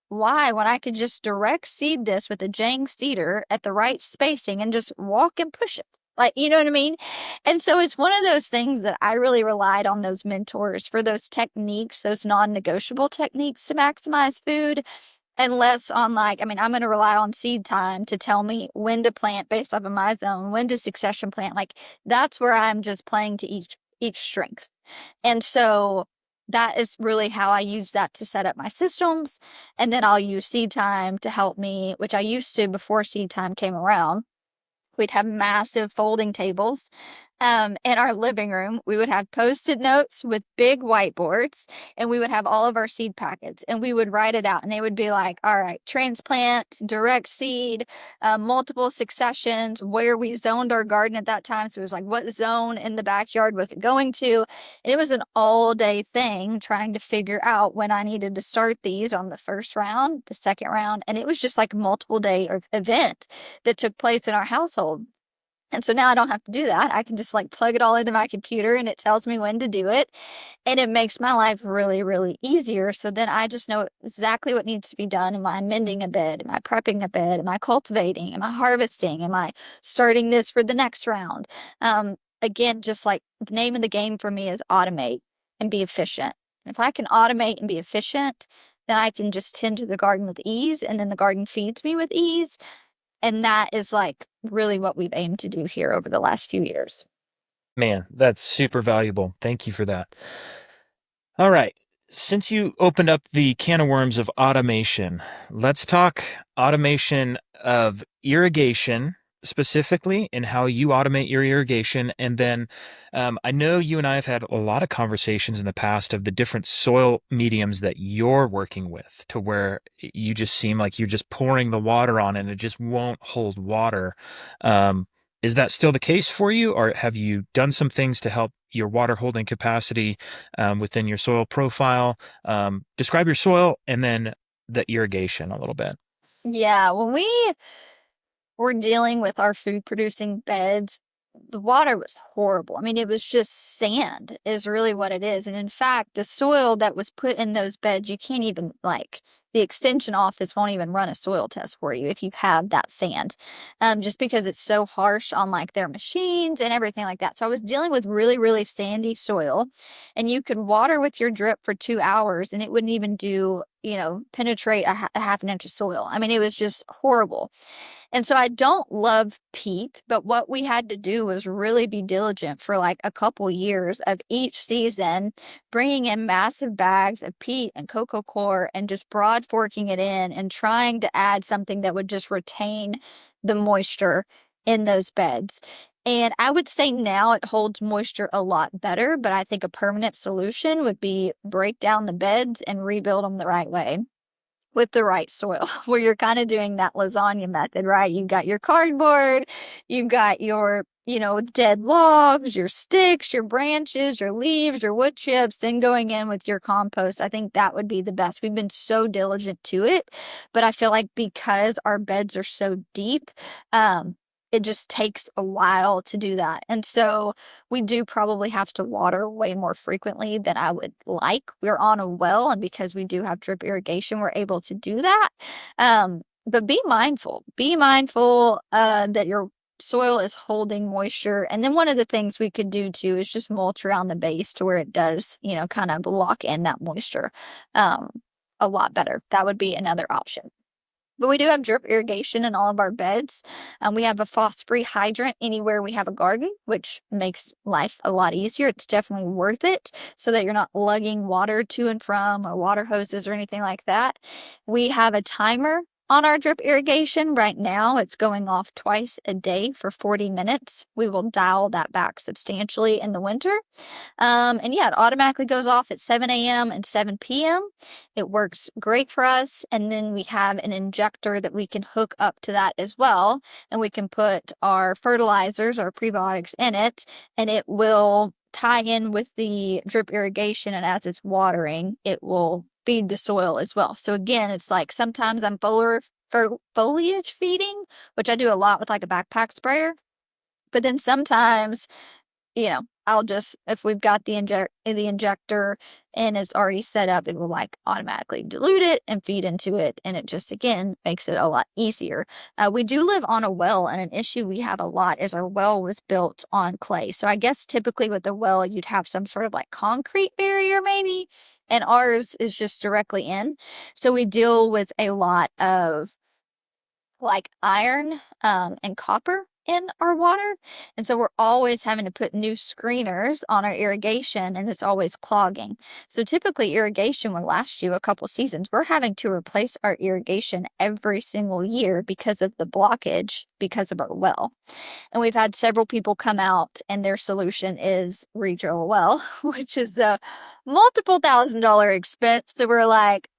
why? When I could just direct seed this with a Jang seeder at the right spacing and just walk and push it. Like, you know what I mean? And so it's one of those things that I really relied on those mentors for those techniques, those non-negotiable techniques to maximize food, and less on like, I mean, I'm going to rely on seed time to tell me when to plant based off of my zone, when to succession plant. Like that's where I'm just playing to each strength. And so that is really how I use that to set up my systems. And then I'll use seed time to help me, which I used to before seed time came around. We'd have massive folding tables in our living room. We would have Post-it notes with big whiteboards, and we would have all of our seed packets, and we would write it out. And it would be like, all right, transplant, direct seed, multiple successions, where we zoned our garden at that time. So it was like, what zone in the backyard was it going to? And it was an all-day thing trying to figure out when I needed to start these on the first round, the second round. And it was just like a multiple day event that took place in our household. And so now I don't have to do that. I can just like plug it all into my computer and it tells me when to do it. And it makes my life really, really easier. So then I just know exactly what needs to be done. Am I mending a bed? Am I prepping a bed? Am I cultivating? Am I harvesting? Am I starting this for the next round? Again, just like the name of the game for me is automate and be efficient. And if I can automate and be efficient, then I can just tend to the garden with ease. And then the garden feeds me with ease. And that is like really what we've aimed to do here over the last few years. Man, that's super valuable. Thank you for that. All right. Since you opened up the can of worms of automation, let's talk automation of irrigation specifically and how you automate your irrigation. And then I know you and I have had a lot of conversations in the past of the different soil mediums that you're working with to where you just seem like you're just pouring the water on and it just won't hold water. Is that still the case for you, or have you done some things to help your water holding capacity within your soil profile? Describe your soil and then the irrigation a little bit. Yeah, when we were dealing with our food producing beds, the water was horrible. I mean, it was just sand, is really what it is. And in fact, the soil that was put in those beds, you can't even like the extension office won't even run a soil test for you if you have that sand, just because it's so harsh on like their machines and everything like that. So I was dealing with really, really sandy soil, and you could water with your drip for 2 hours and it wouldn't even do, penetrate a half an inch of soil. I mean, it was just horrible. And so I don't love peat, but what we had to do was really be diligent for like a couple years of each season, bringing in massive bags of peat and cocoa coir and just broad forking it in and trying to add something that would just retain the moisture in those beds. And I would say now it holds moisture a lot better, but I think a permanent solution would be break down the beds and rebuild them the right way with the right soil, where you're kind of doing that lasagna method, right? You've got your cardboard, you've got your, dead logs, your sticks, your branches, your leaves, your wood chips, then going in with your compost. I think that would be the best. We've been so diligent to it, but I feel like because our beds are so deep, it just takes a while to do that. And so we do probably have to water way more frequently than I would like. We're on a well, and because we do have drip irrigation, we're able to do that. But be mindful. Be mindful that your soil is holding moisture. And then one of the things we could do too is just mulch around the base to where it does, kind of lock in that moisture um, a lot better. That would be another option. But we do have drip irrigation in all of our beds. We have a frost-free hydrant anywhere we have a garden, which makes life a lot easier. It's definitely worth it so that you're not lugging water to and from or water hoses or anything like that. We have a timer on our drip irrigation. Right now, it's going off twice a day for 40 minutes. We will dial that back substantially in the winter. And yeah, it automatically goes off at 7 a.m. and 7 p.m. It works great for us. And then we have an injector that we can hook up to that as well. And we can put our fertilizers, our prebiotics in it, and it will tie in with the drip irrigation. And as it's watering, it will feed the soil as well. So again, it's like sometimes I'm foliage feeding, which I do a lot with like a backpack sprayer. But then sometimes I'll just, if we've got the injector and it's already set up, it will like automatically dilute it and feed into it. And it just, again, makes it a lot easier. We do live on a well, and an issue we have a lot is our well was built on clay. So I guess typically with a well, you'd have some sort of like concrete barrier maybe, and ours is just directly in. So we deal with a lot of like iron and copper in our water. And so we're always having to put new screeners on our irrigation, and it's always clogging. So typically irrigation will last you a couple seasons. We're having to replace our irrigation every single year because of the blockage because of our well. And we've had several people come out and their solution is redrill a well, which is a multiple $1,000 expense that we're like,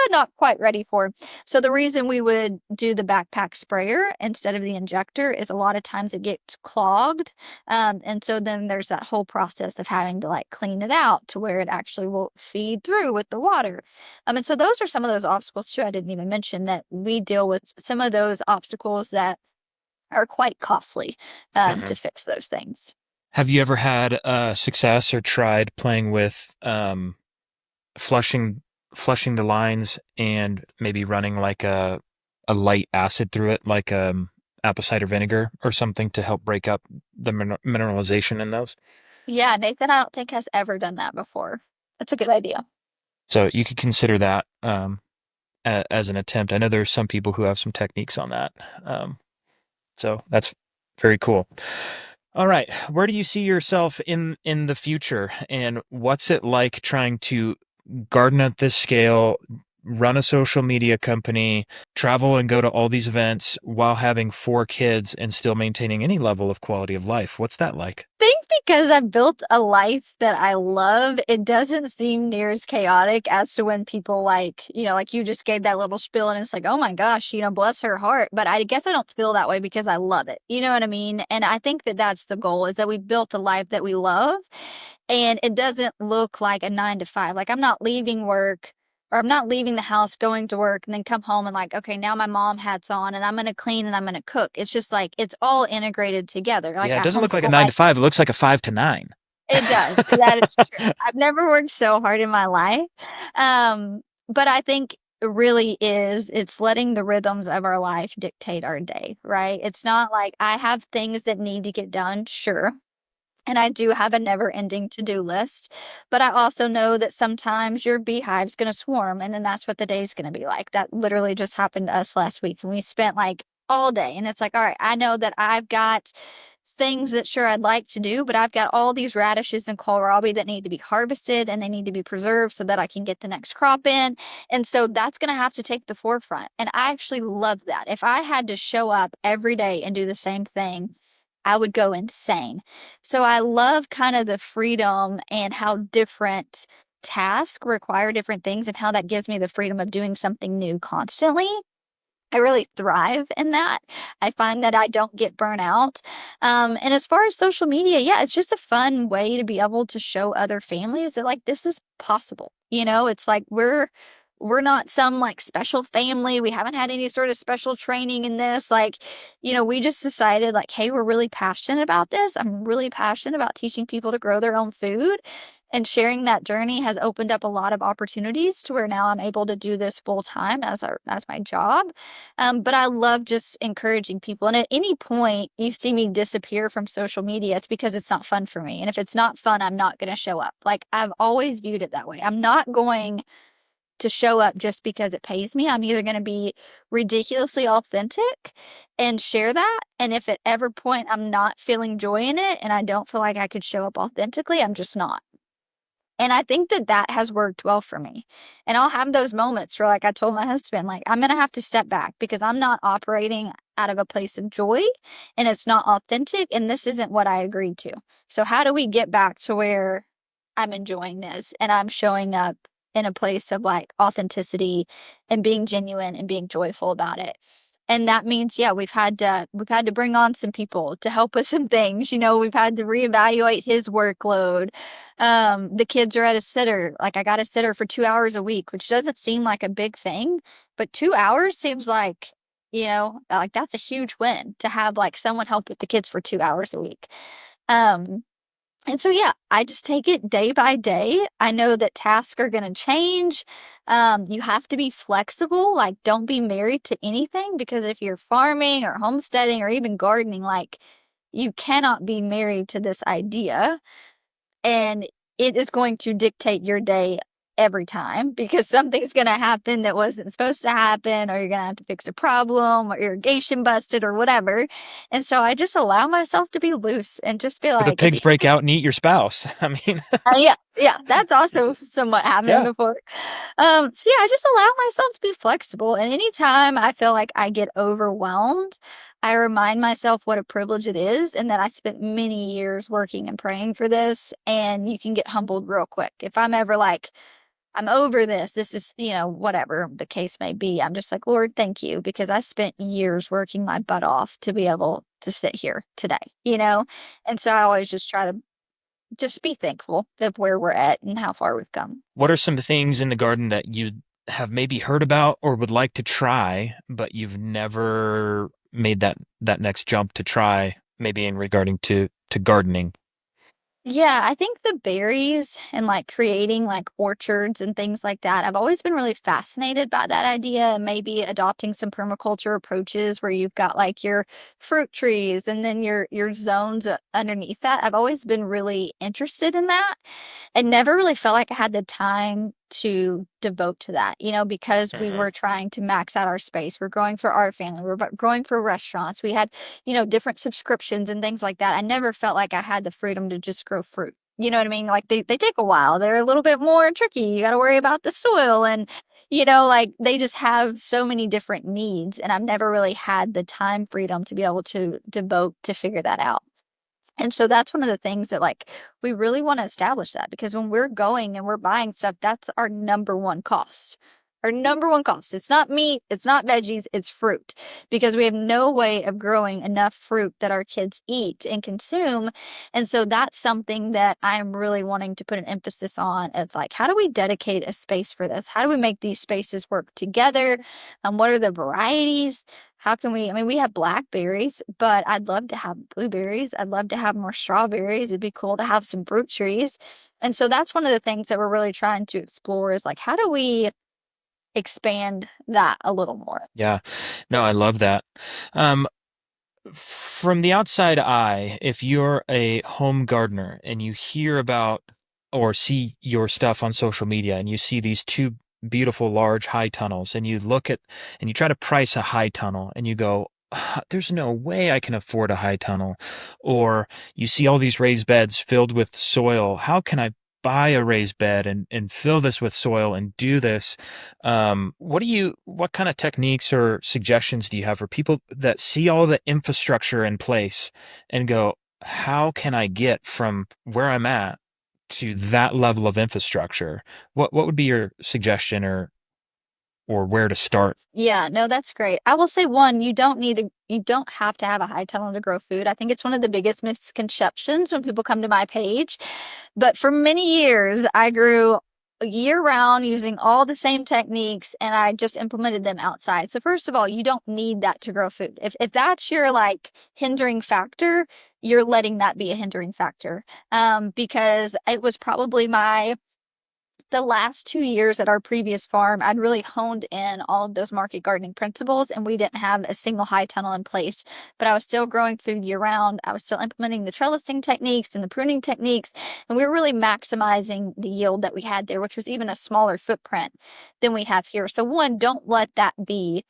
not quite ready for. So the reason we would do the backpack sprayer instead of the injector is a lot of times it gets clogged. And so then there's that whole process of having to like clean it out to where it actually will feed through with the water. And so those are some of those obstacles too. I didn't even mention that we deal with some of those obstacles that are quite costly Mhm. to fix those things. Have you ever had success or tried playing with flushing flushing the lines and maybe running like a light acid through it, like apple cider vinegar or something to help break up the mineralization in those? Yeah, Nathan, I don't think has ever done that before. That's a good idea. So you could consider that as an attempt. I know there's some people who have some techniques on that. Um, so that's very cool. All right, where do you see yourself in the future, and what's it like trying to garden at this scale, run a social media company, travel and go to all these events while having four kids and still maintaining any level of quality of life? What's that like? Think because I've built a life that I love, it doesn't seem near as chaotic as to when people like you just gave that little spiel and it's like, oh my gosh, bless her heart. But I guess I don't feel that way because I love it. You know what I mean? And I think that that's the goal is that we've built a life that we love and it doesn't look like a 9 to 5. Like I'm not leaving work or I'm not leaving the house, going to work, and then come home and like, okay, now my mom hat's on and I'm going to clean and I'm going to cook. It's just like, it's all integrated together. Like Yeah, it I doesn't look like a homeschool nine my, to five. It looks like a 5 to 9. it does. That is true. I've never worked so hard in my life. But I think it really is, it's letting the rhythms of our life dictate our day, right? It's not like I have things that need to get done, sure. And I do have a never ending to do list. But I also know that sometimes your beehive's going to swarm. And then that's what the day's going to be like. That literally just happened to us last week. And we spent like all day. And it's like, all right, I know that I've got things that sure I'd like to do, but I've got all these radishes and kohlrabi that need to be harvested and they need to be preserved so that I can get the next crop in. And so that's going to have to take the forefront. And I actually love that. If I had to show up every day and do the same thing, I would go insane. So I love kind of the freedom and how different tasks require different things and how that gives me the freedom of doing something new constantly. I really thrive in that. I find that I don't get burnt out. And as far as social media, yeah, it's just a fun way to be able to show other families that like this is possible. It's like we're not some like special family. We haven't had any sort of special training in this. Like, we just decided like, hey, we're really passionate about this. I'm really passionate about teaching people to grow their own food. And sharing that journey has opened up a lot of opportunities to where now I'm able to do this full time as my job. But I love just encouraging people. And at any point you see me disappear from social media, it's because it's not fun for me. And if it's not fun, I'm not going to show up. Like I've always viewed it that way. I'm not going to show up just because it pays me. I'm either going to be ridiculously authentic and share that. And if at every point I'm not feeling joy in it and I don't feel like I could show up authentically, I'm just not. And I think that that has worked well for me. And I'll have those moments where, like I told my husband, like, I'm going to have to step back because I'm not operating out of a place of joy and it's not authentic. And this isn't what I agreed to. So, how do we get back to where I'm enjoying this and I'm showing up in a place of like authenticity and being genuine and being joyful about it? And that means, yeah, we've had to bring on some people to help with some things. We've had to reevaluate his workload. The kids are at a sitter. Like I got a sitter for 2 hours a week, which doesn't seem like a big thing, but 2 hours seems like that's a huge win to have like someone help with the kids for 2 hours a week. Um, and so, yeah, I just take it day by day. I know that tasks are going to change. You have to be flexible. Like, don't be married to anything because if you're farming or homesteading or even gardening, like, you cannot be married to this idea. And it is going to dictate your day every time because something's going to happen that wasn't supposed to happen, or you're going to have to fix a problem, or irrigation busted, or whatever. And so I just allow myself to be loose and just be Or the like, at pigs the break out and eat your spouse. I mean, yeah, yeah, that's also somewhat happened yeah. before. So yeah, I just allow myself to be flexible. And anytime I feel like I get overwhelmed, I remind myself what a privilege it is and that I spent many years working and praying for this. And you can get humbled real quick. If I'm ever like, I'm over this, this is, whatever the case may be, I'm just like, Lord, thank you, because I spent years working my butt off to be able to sit here today. And so I always just try to just be thankful of where we're at and how far we've come. What are some things in the garden that you have maybe heard about or would like to try, but you've never made that next jump to try, maybe in regarding to gardening? Yeah, I think the berries and like creating like orchards and things like that, I've always been really fascinated by that idea. And maybe adopting some permaculture approaches where you've got like your fruit trees and then your zones underneath that. I've always been really interested in that. I never really felt like I had the time to devote to that, because we Hmm. were trying to max out our space. We're growing for our family. We're growing for restaurants. We had, different subscriptions and things like that. I never felt like I had the freedom to just grow fruit. You know what I mean? Like they take a while. They're a little bit more tricky. You got to worry about the soil and, like they just have so many different needs. And I've never really had the time freedom to be able to devote to figure that out. And so that's one of the things that like we really want to establish that because when we're going and we're buying stuff, that's our number one cost. Our number one cost. It's not meat, it's not veggies, it's fruit because we have no way of growing enough fruit that our kids eat and consume. And so that's something that I'm really wanting to put an emphasis on of like, how do we dedicate a space for this? How do we make these spaces work together? What are the varieties? How can we? I mean, we have blackberries, but I'd love to have blueberries. I'd love to have more strawberries. It'd be cool to have some fruit trees. And so that's one of the things that we're really trying to explore is like, how do we expand that a little more? Yeah. No, I love that. Um, from the outside eye, if you're a home gardener and you hear about or see your stuff on social media and you see these two beautiful large high tunnels and you look at and you try to price a high tunnel and you go, "Ah, there's no way I can afford a high tunnel." Or you see all these raised beds filled with soil. How can I buy a raised bed and fill this with soil and do this? What kind of techniques or suggestions do you have for people that see all the infrastructure in place and go, how can I get from where I'm at to that level of infrastructure? What would be your suggestion or where to start? Yeah, no, that's great. I will say one, you don't have to have a high tunnel to grow food. I think it's one of the biggest misconceptions when people come to my page. But for many years, I grew year round using all the same techniques, and I just implemented them outside. So first of all, you don't need that to grow food. If that's your like hindering factor, you're letting that be a hindering factor. Because it was probably the last 2 years at our previous farm, I'd really honed in all of those market gardening principles, and we didn't have a single high tunnel in place. But I was still growing food year round. I was still implementing the trellising techniques and the pruning techniques, and we were really maximizing the yield that we had there, which was even a smaller footprint than we have here. So one, don't let that be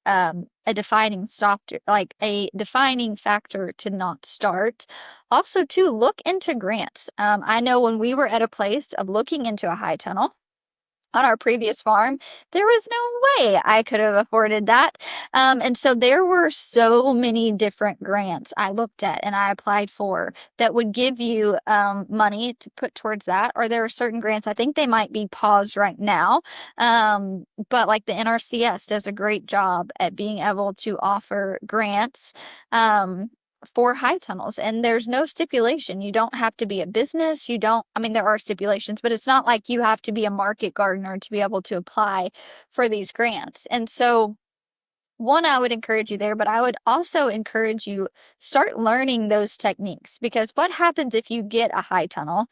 a defining factor to not start. Also, too, look into grants. I know when we were at a place of looking into a high tunnel on our previous farm, there was no way I could have afforded that. And so there were so many different grants I looked at and I applied for that would give you money to put towards that. Or there are certain grants, I think they might be paused right now. But like the NRCS does a great job at being able to offer grants. For high tunnels, and there's no stipulation. You don't have to be a business. I mean, there are stipulations, but it's not like you have to be a market gardener to be able to apply for these grants. And so one, I would encourage you there, but I would also encourage you start learning those techniques, because what happens if you get a high tunnel,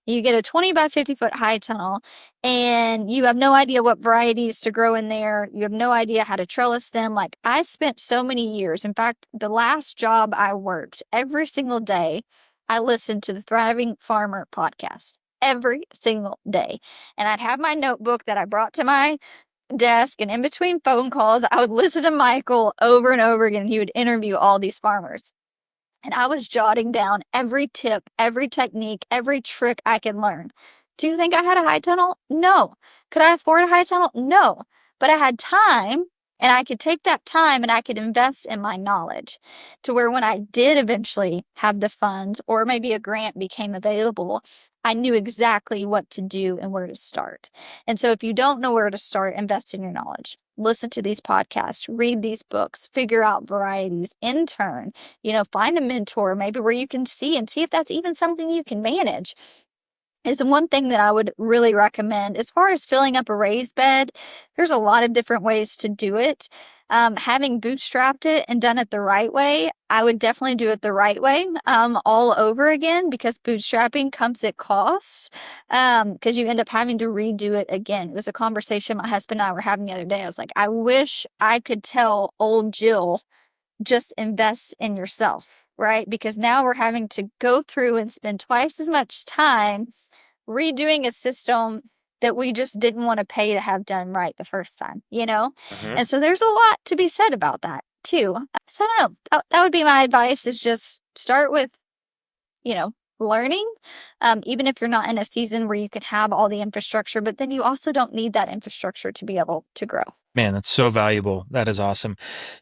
you get a 20 by 50 foot high tunnel, and you have no idea what varieties to grow in there. You have no idea how to trellis them. Like I spent so many years. In fact, the last job I worked, every single day, I listened to the Thriving Farmer podcast every single day. And I'd have my notebook that I brought to my desk, and in between phone calls, I would listen to Michael over and over again. He would interview all these farmers. And I was jotting down every tip, every technique, every trick I could learn. Do you think I had a high tunnel? No. Could I afford a high tunnel? No. But I had time, and I could take that time and I could invest in my knowledge to where when I did eventually have the funds, or maybe a grant became available, I knew exactly what to do and where to start. And so if you don't know where to start, invest in your knowledge. Listen to these podcasts, read these books, figure out varieties, intern, find a mentor maybe where you can see if that's even something you can manage. Is one thing that I would really recommend. As far as filling up a raised bed, there's a lot of different ways to do it. Having bootstrapped it and done it the right way, I would definitely do it the right way all over again, because bootstrapping comes at cost, because you end up having to redo it again. It was a conversation my husband and I were having the other day. I was like, I wish I could tell old Jill, just invest in yourself, right? Because now we're having to go through and spend twice as much time redoing a system that we just didn't want to pay to have done right the first time, Mm-hmm. And so there's a lot to be said about that too. So I don't know. That would be my advice, is just start with, learning, even if you're not in a season where you could have all the infrastructure, but then you also don't need that infrastructure to be able to grow. Man, that's so valuable. That is awesome.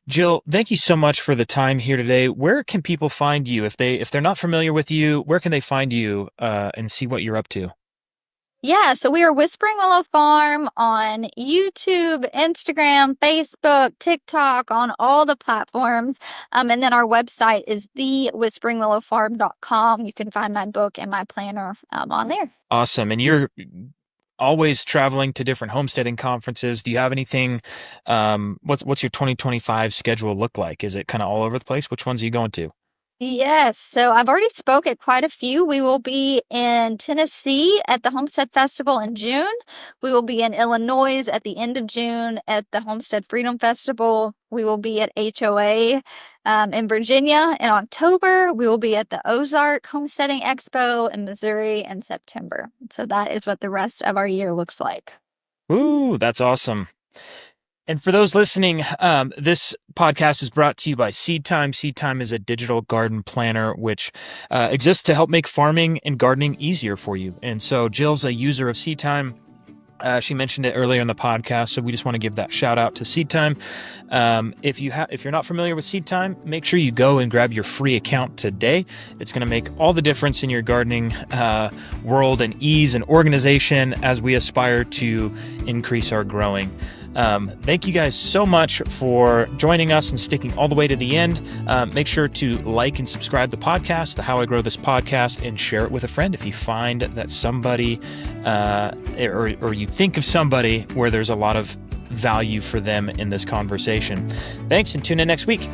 Jill, thank you so much for the time here today. Where can people find you if they're not familiar with you? Where can they find you and see what you're up to? Yeah, so we are Whispering Willow Farm on YouTube, Instagram, Facebook, TikTok, on all the platforms. And then our website is thewhisperingwillowfarm.com. You can find my book and my planner on there. Awesome. And you're always traveling to different homesteading conferences. Do you have anything? What's your 2025 schedule look like? Is it kind of all over the place? Which ones are you going to? Yes, so I've already spoke at quite a few. We will be in Tennessee at the Homestead Festival in June. We will be in Illinois at the end of June at the Homestead Freedom Festival. We will be at HOA in Virginia in October. We will be at the Ozark Homesteading Expo in Missouri in September. So that is what the rest of our year looks like. Ooh, that's awesome. And for those listening, this podcast is brought to you by Seed Time. Seed Time is a digital garden planner which exists to help make farming and gardening easier for you. And so Jill's a user of Seed Time. She mentioned it earlier in the podcast, so we just want to give that shout out to Seed Time. If you're not familiar with Seed Time, make sure you go and grab your free account today. It's going to make all the difference in your gardening world and ease and organization as we aspire to increase our growing. Thank you guys so much for joining us and sticking all the way to the end. Make sure to like and subscribe the podcast, the How I Grow This podcast, and share it with a friend if you find that somebody or you think of somebody where there's a lot of value for them in this conversation. Thanks, and tune in next week.